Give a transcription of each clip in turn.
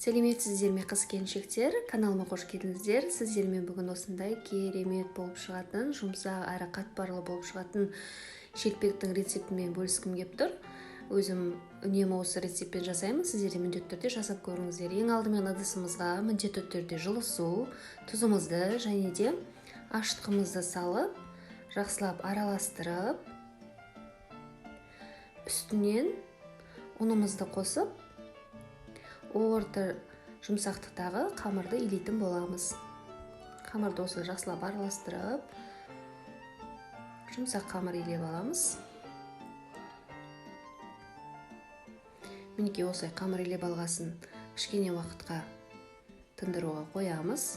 Сәлеметсіздер ме қыз-келіншектер, каналыма қош келдіңіздер. Сіздермен бүгін осындай керемет болып шығатын, жұмсақ әрі қатпарлы болып шығатын шелпектің рецептімен бөліскім келіп тұр. Өзім үнемі осы рецептпен жасаймын, сіздер де міндетті түрде жасап көріңіздер. Ең алдымен ыдысымызға міндетті түрде жылы су, тұзымызды және де ашытқымызды салып, жақсылап араластырып, үстінен ұнымызды қосып, орта жұмсақтықтағы қамырды илейтін боламыз. Қамырды осы жақсылап араластырып, жұмсақ қамыр илеп аламыз. Мінекей осылай қамыр илеп алғасын кішкене уақытқа тындыруға қоямыз.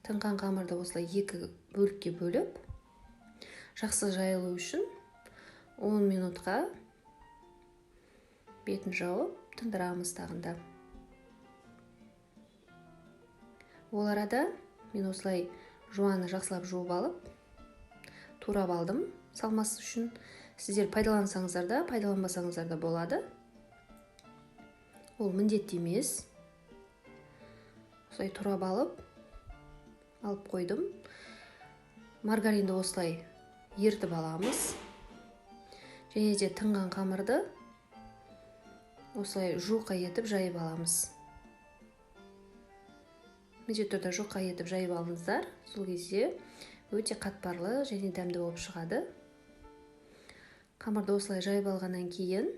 Тынған қамырды осылай екі бөлікке бөліп, жақсы жайылу үшін 10 минутқа бетін жауып тындырамыз тағында. Ол арада мен осылай жуаны жақсылап жуып алып, турап алдым салмасы үшін. Сіздер пайдалансаңыздар да, пайдаланбасаңыздар да болады. Ол міндетті емес. Осылай турап алып қойдым. Маргаринді осылай ертіп аламыз. Және де тынған қамырды осылай жұқа етіп жайып аламыз. Міндетті түрде жұқа етіп жайып алыңыздар. Сол кезде өте қатпарлы және дәмді болып шығады. Қамырды осылай жайып алғаннан кейін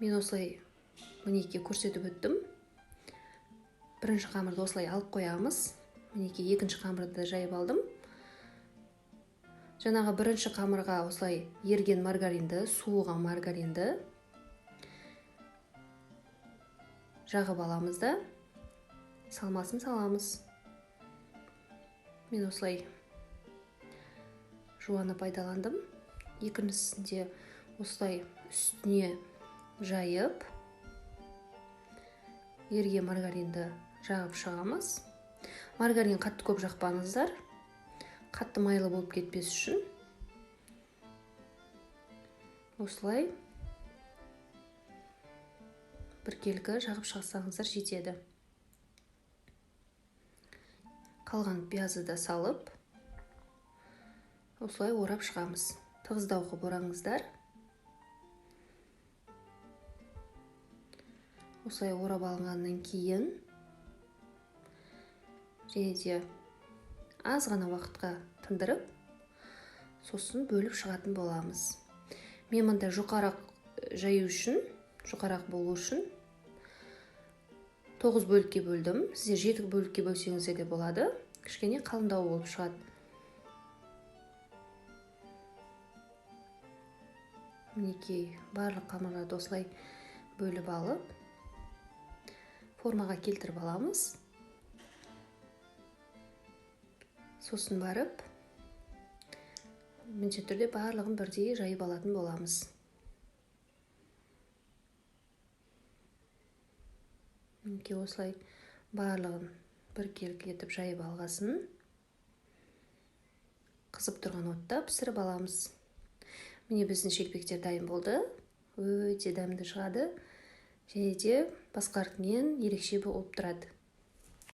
мен осылай мінекей көрсетіп өттім. Бірінші қамырды осылай алып қоямыз. Мінекей екінші қамырды жайып алдым. Жаңағы бірінші қамырға осылай ерген маргаринді, суыған маргаринді жағып аламыз да салмасын саламыз. Мен осылай жуаны пайдаландым. Екіншісінде осылай үстіне жайып ерген маргаринді жағып шығамыз. Маргарин қатты көп жақпаңыздар. Қатты майлы болып кетпес үшін осылай біркелкі жағып шығарсаңыздар жетеді. Қалған пиязды да салып осылай орап шығамыз. Тығыздау қылып ораңыздар. Осылай орап алғаннан кейін және де аз ғана уақытқа тындырып, сосын бөліп шығатын боламыз. Мен мұнда жұқарақ жаю үшін, жұқарақ болу үшін 9 бөлікке бөлдім. Сіздер 7 бөлікке бөлсеңіздер де болады. Кішкене қалыңдау болып шығады. Мінекей барлық қамырларды осылай бөліп алып, формаға келтіріп аламыз. Сосын барып, міндетті түрде барлығын бірдей жайып алатын боламыз. Мінекей осылай барлығын біркелкі етіп жайып алғасын қызып тұрған отта пісіріп аламыз. Міне біздің шелпектер дайын болды. Өте дәмді шығады. Және де басқалардан ерекше болып тұрады.